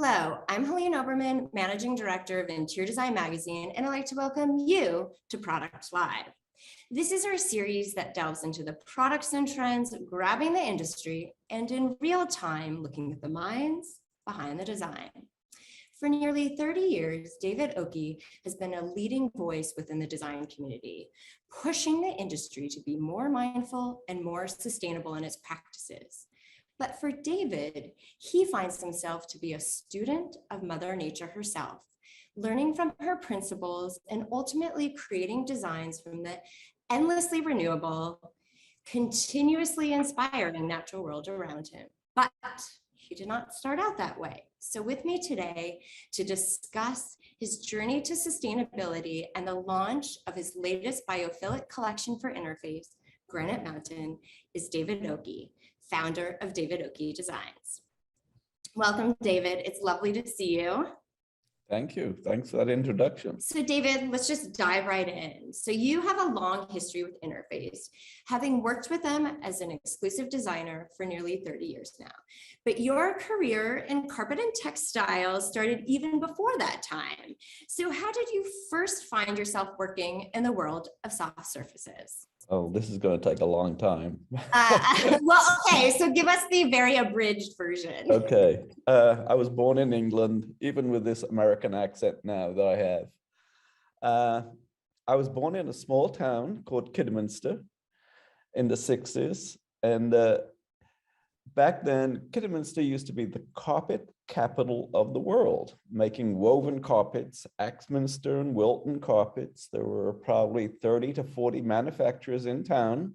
Hello, I'm Helene Oberman, Managing Director of Interior Design Magazine, and I'd like to welcome you to Product Live. This is our series that delves into the products and trends grabbing the industry and in real time looking at the minds behind the design. For nearly 30 years, David Oki has been a leading voice within the design community, pushing the industry to be more mindful and more sustainable in its practices. But for David, he finds himself to be a student of Mother Nature herself, learning from her principles and ultimately creating designs from the endlessly renewable, continuously inspiring natural world around him. But he did not start out that way. So with me today to discuss his journey to sustainability and the launch of his latest biophilic collection for Interface, Granite Mountain, is David Oki, founder of David Oki Designs. Welcome, David. It's lovely to see you. Thank you. Thanks for that introduction. So David, let's just dive right in. So you have a long history with Interface, having worked with them as an exclusive designer for nearly 30 years now. But your career in carpet and textiles started even before that time. So how did you first find yourself working in the world of soft surfaces? Oh, this is going to take a long time. Well, okay, so give us the very abridged version. Okay. I was born in England, even with this American accent now that I have. I was born in a small town called Kidderminster in the 60s. And back then, Kidderminster used to be the carpet capital of the world, making woven carpets, Axminster and Wilton carpets. There were probably 30 to 40 manufacturers in town.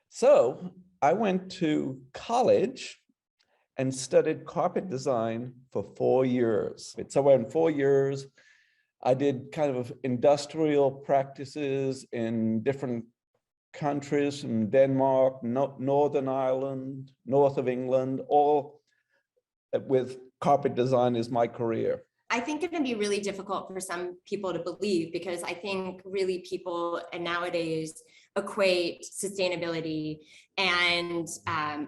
So I went to college and studied carpet design for 4 years. So in 4 years, I did kind of industrial practices in different countries, from Denmark, Northern Ireland, north of England, all with carpet design is my career. I think it can be really difficult for some people to believe, because I think really people nowadays equate sustainability and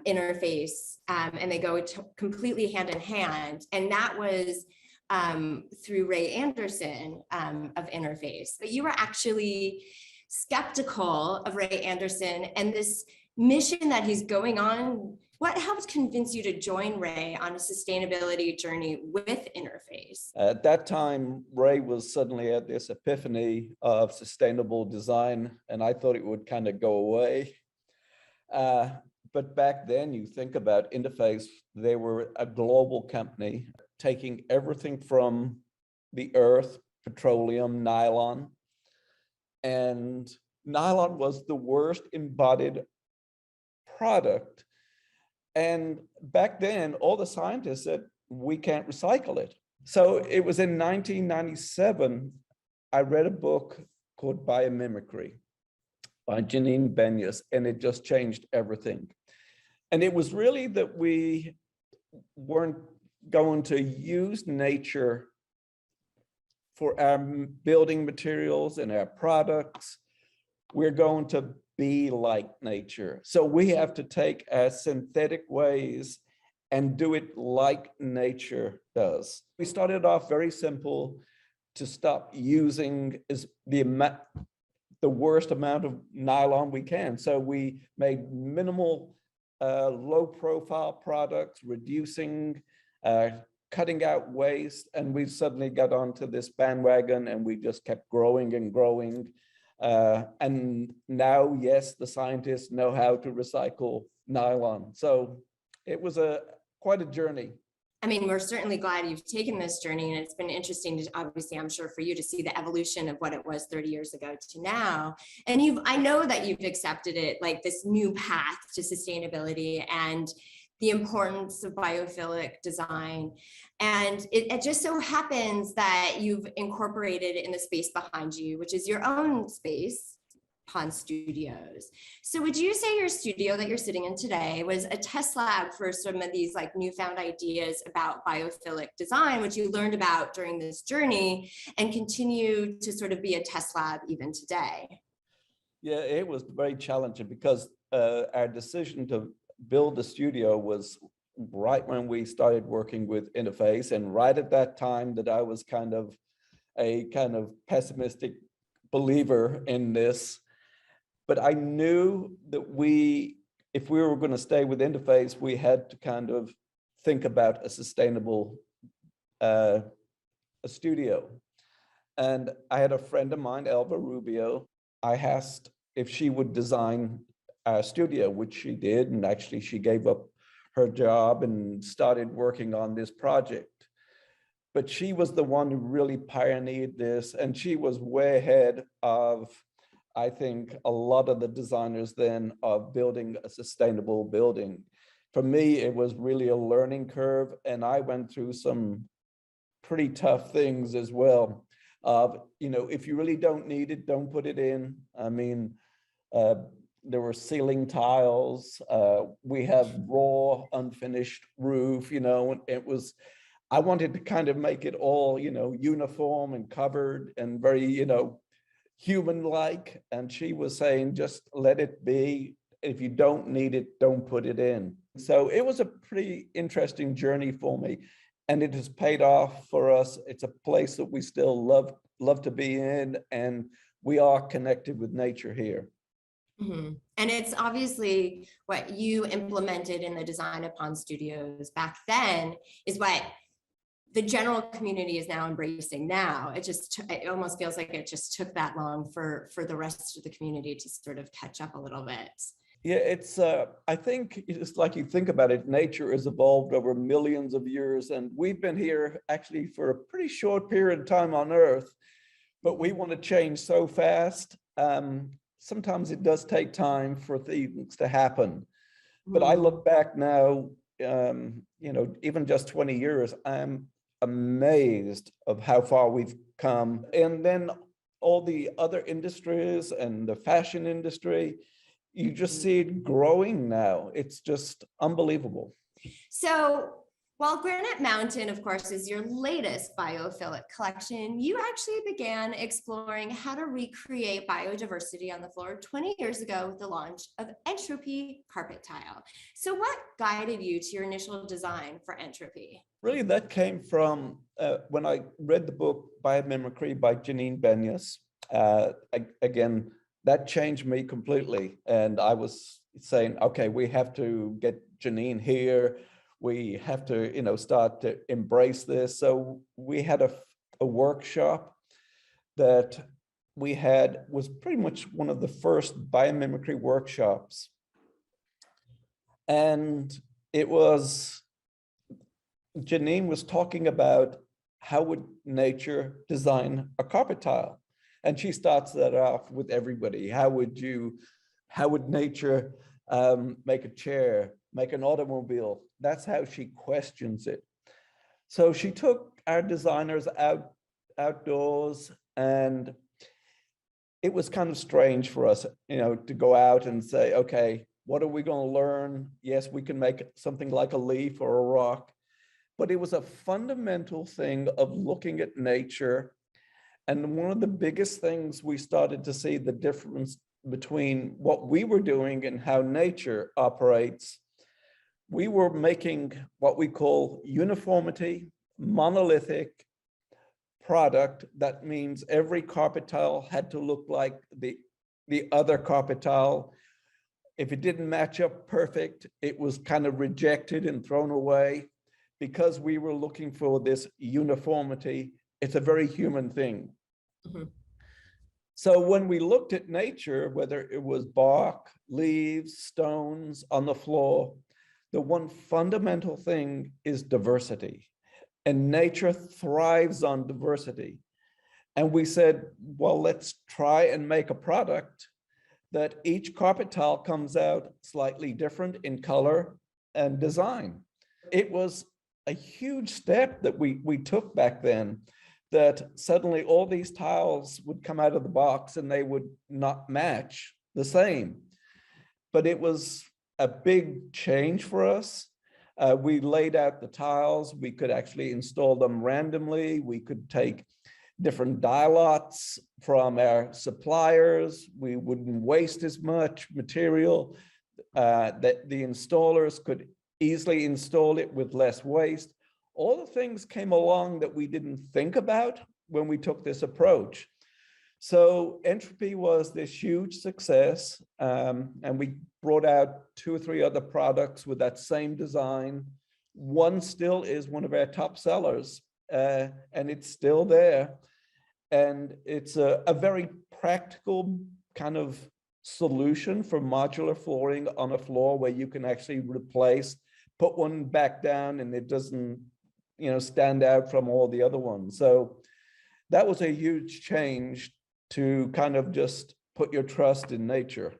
interface, and they go completely hand in hand. And that was through Ray Anderson of Interface. But you were actually skeptical of Ray Anderson and this mission that he's going on. What helped convince you to join Ray on a sustainability journey with Interface? At that time, Ray was suddenly at this epiphany of sustainable design, and I thought it would kind of go away. But back then, you think about Interface, they were a global company taking everything from the earth, petroleum, nylon, and nylon was the worst embodied product. And back then, all the scientists said, we can't recycle it. So it was in 1997, I read a book called Biomimicry by Janine Benyus, and it just changed everything. And it was really that we weren't going to use nature for our building materials and our products. We're going to be like nature. So we have to take our synthetic ways and do it like nature does. We started off very simple, to stop using the worst amount of nylon we can. So we made minimal, low profile products, reducing, cutting out waste, and we suddenly got onto this bandwagon, and we just kept growing and growing. And now, yes, the scientists know how to recycle nylon. So it was quite a journey. I mean, we're certainly glad you've taken this journey, and it's been interesting to, obviously, I'm sure for you, to see the evolution of what it was 30 years ago to now. And I know that you've accepted it, like this new path to sustainability and the importance of biophilic design. And it just so happens that you've incorporated in the space behind you, which is your own space, Pond Studios. So would you say your studio that you're sitting in today was a test lab for some of these like newfound ideas about biophilic design, which you learned about during this journey and continue to sort of be a test lab even today? Yeah, it was very challenging because our decision to build the studio was right when we started working with Interface, and right at that time that I was kind of pessimistic believer in this. But I knew that if we were going to stay with Interface, we had to kind of think about a sustainable a studio. And I had a friend of mine, Elva Rubio. I asked if she would design our studio, which she did. And actually she gave up her job and started working on this project. But she was the one who really pioneered this. And she was way ahead of, I think, a lot of the designers then of building a sustainable building. For me, it was really a learning curve. And I went through some pretty tough things as well. If you really don't need it, don't put it in. I mean, there were ceiling tiles. We have raw, unfinished roof, and I wanted to kind of make it all, uniform and covered and very, human-like. And she was saying, just let it be. If you don't need it, don't put it in. So it was a pretty interesting journey for me. And it has paid off for us. It's a place that we still love to be in, and we are connected with nature here. Mm-hmm. And it's obviously what you implemented in the Design Upon Studios back then is what the general community is now embracing now. It almost feels like it just took that long for the rest of the community to sort of catch up a little bit. Yeah, it's, I think it's like you think about it, nature has evolved over millions of years, and we've been here actually for a pretty short period of time on Earth, but we want to change so fast. Sometimes it does take time for things to happen. But I look back now, even just 20 years, I'm amazed of how far we've come. And then all the other industries and the fashion industry, you just see it growing now. It's just unbelievable. So while Granite Mountain, of course, is your latest biophilic collection, you actually began exploring how to recreate biodiversity on the floor 20 years ago with the launch of Entropy Carpet Tile. So what guided you to your initial design for Entropy? Really, that came from when I read the book Biomimicry by Janine Benyus. Again, that changed me completely. And I was saying, okay, we have to get Janine here. We have to, start to embrace this. So we had a workshop that we had, was pretty much one of the first biomimicry workshops. And it was, Janine was talking about how would nature design a carpet tile? And she starts that off with everybody. How would nature make a chair, make an automobile? That's how she questions it. So she took our designers outdoors, and it was kind of strange for us, to go out and say, okay, what are we going to learn? Yes, we can make something like a leaf or a rock, but it was a fundamental thing of looking at nature. And one of the biggest things we started to see the difference between what we were doing and how nature operates. We were making what we call uniformity, monolithic product. That means every carpet tile had to look like the other carpet tile. If it didn't match up perfect, it was kind of rejected and thrown away because we were looking for this uniformity. It's a very human thing. Mm-hmm. So when we looked at nature, whether it was bark, leaves, stones on the floor, the one fundamental thing is diversity. And nature thrives on diversity. And we said, well, let's try and make a product that each carpet tile comes out slightly different in color and design. It was a huge step that we took back then, that suddenly all these tiles would come out of the box and they would not match the same. But it was a big change for us. We laid out the tiles. We could actually install them randomly. We could take different die lots from our suppliers. We wouldn't waste as much material. That the installers could easily install it with less waste. All the things came along that we didn't think about when we took this approach. So Entropy was this huge success, and we brought out 2 or 3 other products with that same design. One still is one of our top sellers, and it's still there. And it's a very practical kind of solution for modular flooring on a floor where you can actually replace, put one back down, and it doesn't, stand out from all the other ones. So that was a huge change to kind of just put your trust in nature.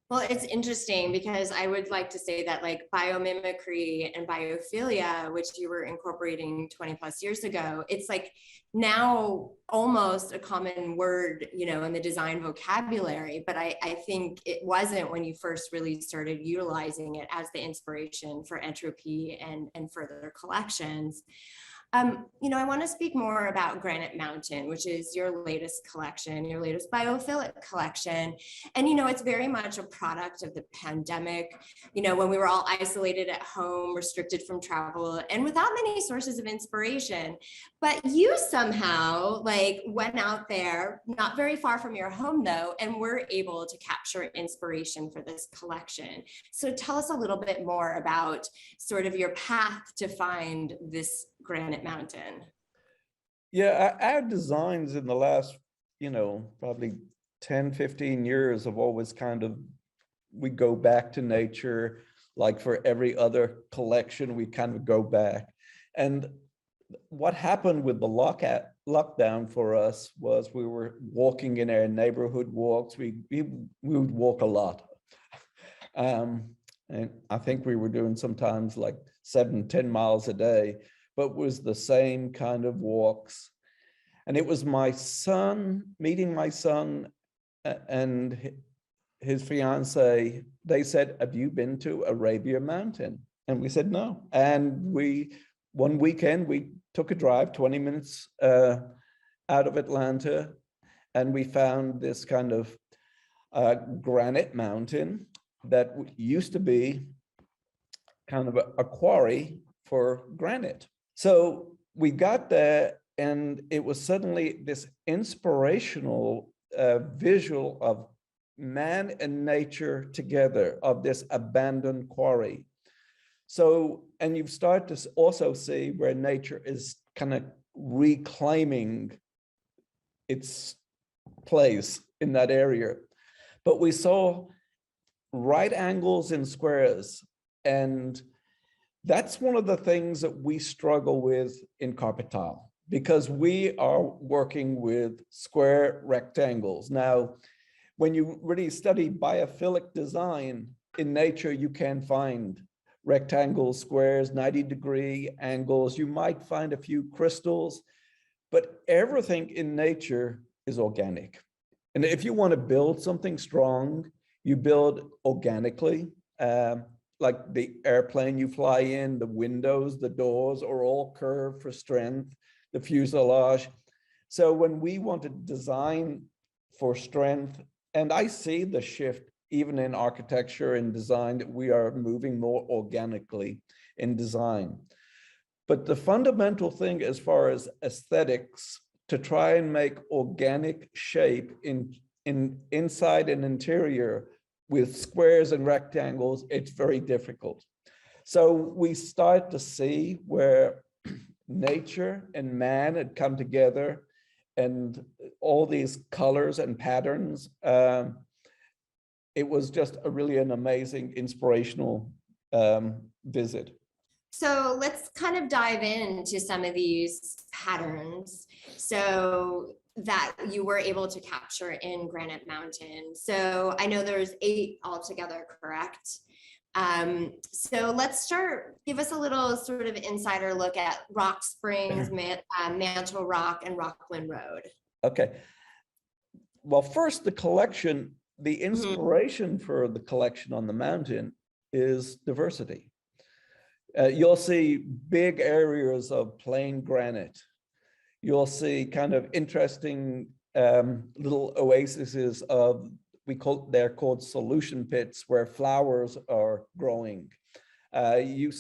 Well, it's interesting because I would like to say that like biomimicry and biophilia, which you were incorporating 20 plus years ago, it's like now almost a common word, in the design vocabulary. But I think it wasn't when you first really started utilizing it as the inspiration for Entropy and further collections. I want to speak more about Granite Mountain, which is your latest collection, your latest biophilic collection. And, it's very much a product of the pandemic, when we were all isolated at home, restricted from travel, and without many sources of inspiration. But you somehow went out there, not very far from your home though, and were able to capture inspiration for this collection. So tell us a little bit more about sort of your path to find this Granite Mountain. Yeah, our designs in the last, probably 10, 15 years have always we go back to nature. Like for every other collection, we kind of go back. And what happened with the lockdown for us was we were walking in our neighborhood walks. We would walk a lot. And I think we were doing sometimes like 7-10 miles a day, but was the same kind of walks. And it was meeting my son and his fiance. They said, "Have you been to Arabia Mountain?" And we said, "No." And one weekend, we took a drive 20 minutes out of Atlanta, and we found this kind of Granite Mountain that used to be kind of a quarry for granite. So we got there, and it was suddenly this inspirational visual of man and nature together, of this abandoned quarry. So, and you start to also see where nature is kind of reclaiming its place in that area. But we saw right angles and squares, and that's one of the things that we struggle with in carpet tile, because we are working with square rectangles. Now, when you really study biophilic design in nature, you can find rectangles, squares, 90-degree angles. You might find a few crystals, but everything in nature is organic. And if you want to build something strong, you build organically. Like the airplane you fly in, the windows, the doors are all curved for strength, the fuselage. So when we want to design for strength, and I see the shift even in architecture and design, that we are moving more organically in design. But the fundamental thing as far as aesthetics, to try and make organic shape in inside and interior with squares and rectangles, it's very difficult. So we start to see where nature and man had come together, and all these colors and patterns. It was just really an amazing, inspirational visit. So let's kind of dive into some of these patterns so that you were able to capture in Granite Mountain. So I know there's 8 altogether, correct? So let's start, give us a little sort of insider look at Rock Springs, Mantle Rock, and Rockland Road. Okay. Well, first, the collection, the inspiration for the collection on the mountain is diversity. You'll see big areas of plain granite. You'll see kind of interesting little oases of, they're called solution pits, where flowers are growing. And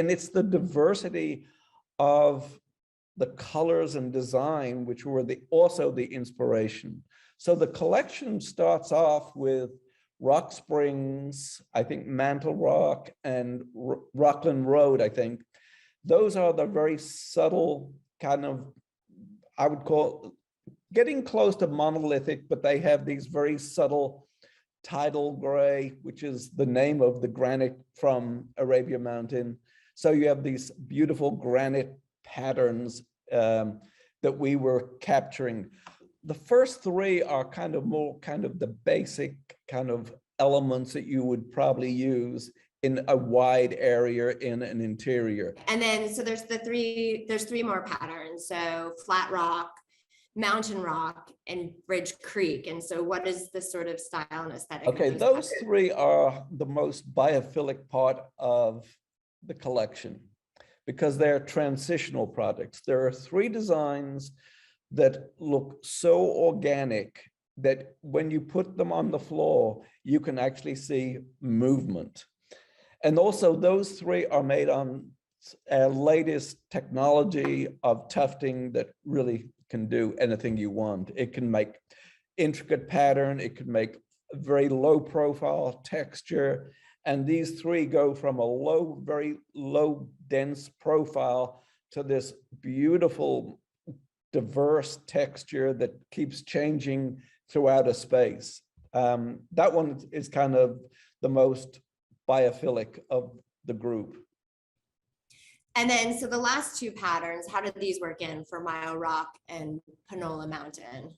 it's the diversity of the colors and design, which were also the inspiration. So the collection starts off with Rock Springs, I think Mantle Rock, and Rockland Road, I think. Those are the very subtle kind of, I would call, getting close to monolithic, but they have these very subtle tidal gray, which is the name of the granite from Arabia Mountain. So you have these beautiful granite patterns that we were capturing. The first three are kind of more kind of the basic kind of elements that you would probably use in a wide area in an interior. And then, so there's three more patterns. So flat rock, mountain rock, and Ridge Creek. And so what is the sort of style and aesthetic? Okay, those three are the most biophilic part of the collection because they're transitional products. There are three designs that look so organic that when you put them on the floor, you can actually see movement. And also those three are made on our latest technology of tufting that really can do anything you want. It can make intricate pattern, it can make very low profile texture. And these three go from a very low dense profile to this beautiful diverse texture that keeps changing throughout a space. That one is kind of the most biophilic of the group. And then, so the last two patterns, how did these work in for Mile Rock and Panola Mountain?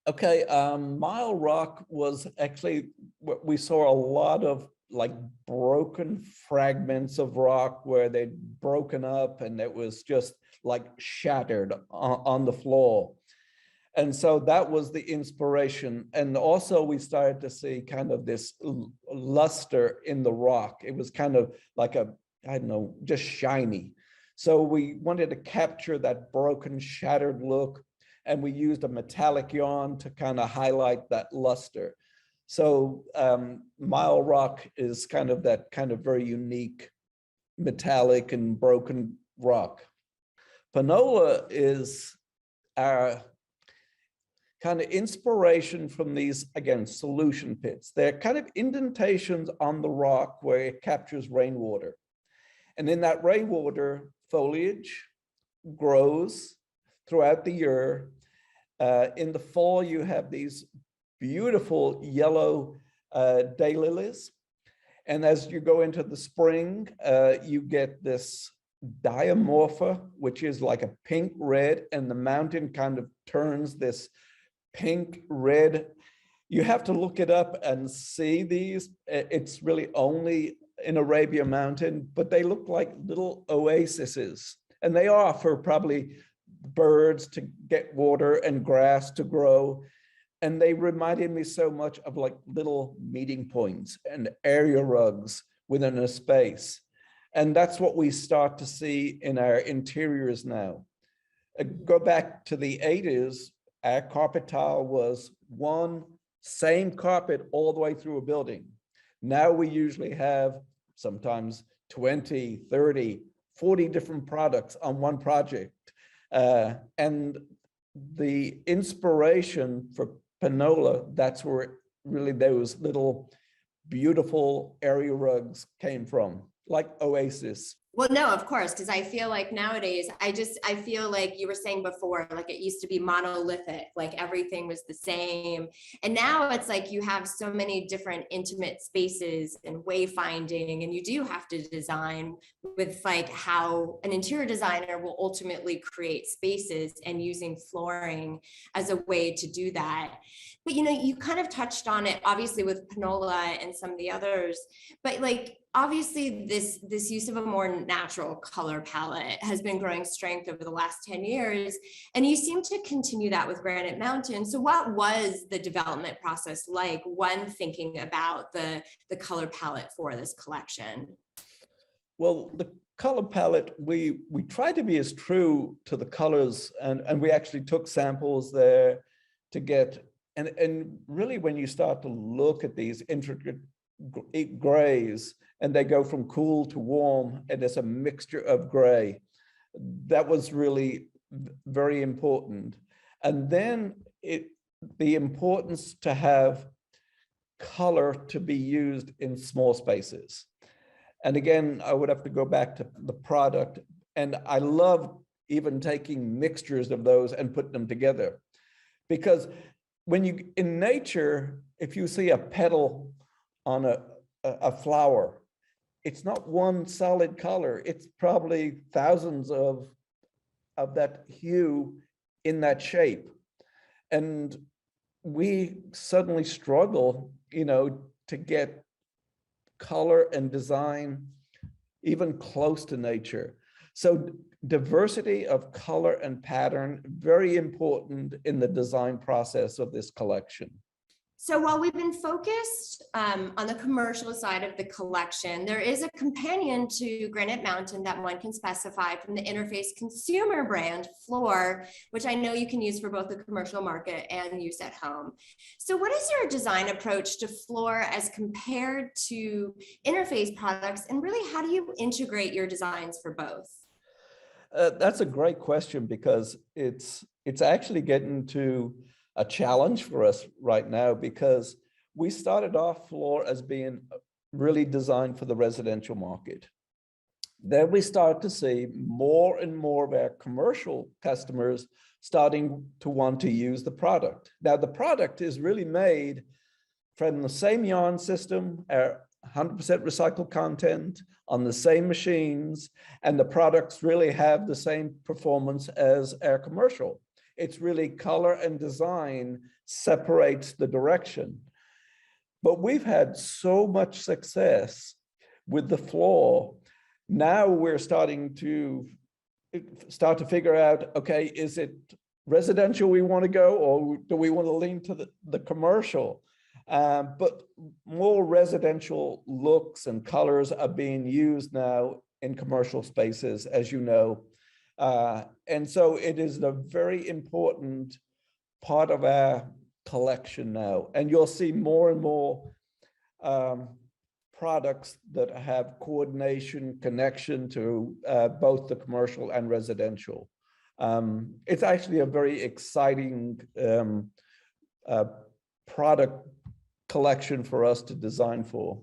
Okay, Mile Rock was actually, we saw a lot of like broken fragments of rock where they'd broken up and it was just like shattered on the floor. And so that was the inspiration. And also we started to see kind of this luster in the rock. It was kind of like a, I don't know, just shiny. So we wanted to capture that broken, shattered look. And we used a metallic yarn to kind of highlight that luster. So Mile Rock is kind of that kind of very unique metallic and broken rock. Panola is our kind of inspiration from these, again, solution pits. They're kind of indentations on the rock where it captures rainwater. And in that rainwater, foliage grows throughout the year. In the fall, you have these beautiful yellow daylilies. And as you go into the spring, you get this diamorpha, which is like a pink red, and the mountain kind of turns this pink red. You have to look it up and see these. It's really only in Arabia Mountain, but they look like little oases. And they are for probably birds to get water and grass to grow. And they reminded me so much of like little meeting points and area rugs within a space. And that's what we start to see in our interiors now. Go back to the 80s, our carpet tile was one same carpet all the way through a building. Now we usually have sometimes 20, 30, 40 different products on one project. And the inspiration for Panola, that's where really those little beautiful area rugs came from, like oasis. Well, no, of course, because I feel like nowadays, I feel like you were saying before, like it used to be monolithic, like everything was the same. And now it's like you have so many different intimate spaces and wayfinding, and you do have to design with like how an interior designer will ultimately create spaces and using flooring as a way to do that. But, you know, you kind of touched on it, obviously, with Panola and some of the others, but like, obviously this use of a more natural color palette has been growing strength over the last 10 years. And you seem to continue that with Granite Mountain. So what was the development process like when thinking about the color palette for this collection? Well, the color palette, we tried to be as true to the colors, and we actually took samples there to get, and really when you start to look at these intricate grays, and they go from cool to warm, and there's a mixture of gray. That was really very important. And then the importance to have color to be used in small spaces. And again, I would have to go back to the product. And I love even taking mixtures of those and putting them together. Because when you, in nature, if you see a petal on a flower, it's not one solid color. It's probably thousands of that hue in that shape. And we suddenly struggle, to get color and design even close to nature. So diversity of color and pattern, very important in the design process of this collection. So while we've been focused on the commercial side of the collection, there is a companion to Granite Mountain that one can specify from the Interface consumer brand, Floor, which I know you can use for both the commercial market and use at home. So what is your design approach to Floor as compared to Interface products? And really, how do you integrate your designs for both? That's a great question, because it's actually getting to a challenge for us right now, because we started off Floor as being really designed for the residential market. Then we start to see more and more of our commercial customers starting to want to use the product. Now, the product is really made from the same yarn system, our 100% recycled content on the same machines, and the products really have the same performance as our commercial. It's really color and design separates the direction. But we've had so much success with the Floor. Now we're starting to figure out, okay, is it residential we want to go, or do we want to lean to the commercial? But more residential looks and colors are being used now in commercial spaces, as you know. And so it is a very important part of our collection now. And you'll see more and more products that have coordination, connection to both the commercial and residential. It's actually a very exciting product collection for us to design for.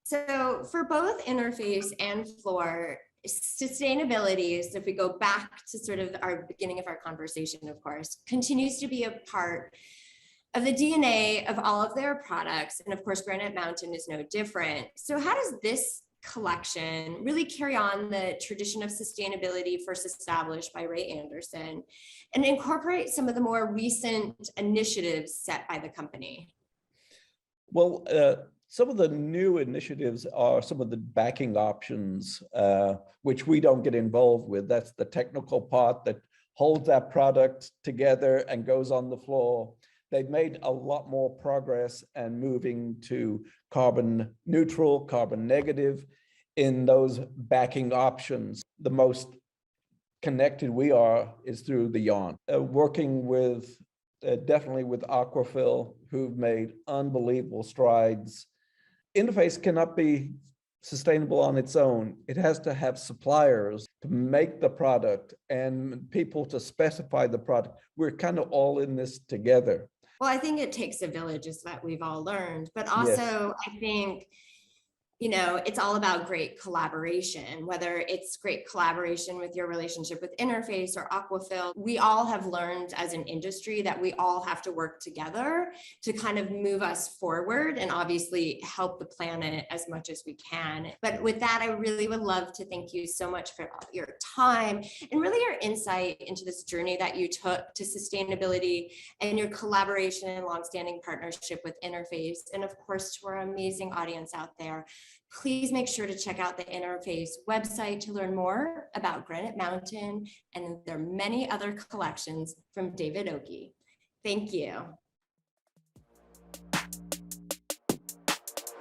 So for both Interface and Floor, sustainability, so if we go back to sort of our beginning of our conversation, of course, continues to be a part of the DNA of all of their products. And of course, Granite Mountain is no different. So how does this collection really carry on the tradition of sustainability first established by Ray Anderson and incorporate some of the more recent initiatives set by the company? Well, some of the new initiatives are some of the backing options, which we don't get involved with. That's the technical part that holds that product together and goes on the floor. They've made a lot more progress and moving to carbon neutral, carbon negative in those backing options. The most connected we are is through the yarn. Working with definitely with Aquafil, who've made unbelievable strides. Interface cannot be sustainable on its own. It has to have suppliers to make the product and people to specify the product. We're kind of all in this together. Well, I think it takes a village, is what we've all learned, but also yes. I think, it's all about great collaboration, whether it's great collaboration with your relationship with Interface or Aquafil. We all have learned as an industry that we all have to work together to kind of move us forward and obviously help the planet as much as we can. But with that, I really would love to thank you so much for your time and really your insight into this journey that you took to sustainability and your collaboration and longstanding partnership with Interface. And of course, to our amazing audience out there, please make sure to check out the Interface website to learn more about Granite Mountain and their many other collections from David Oakey. Thank you.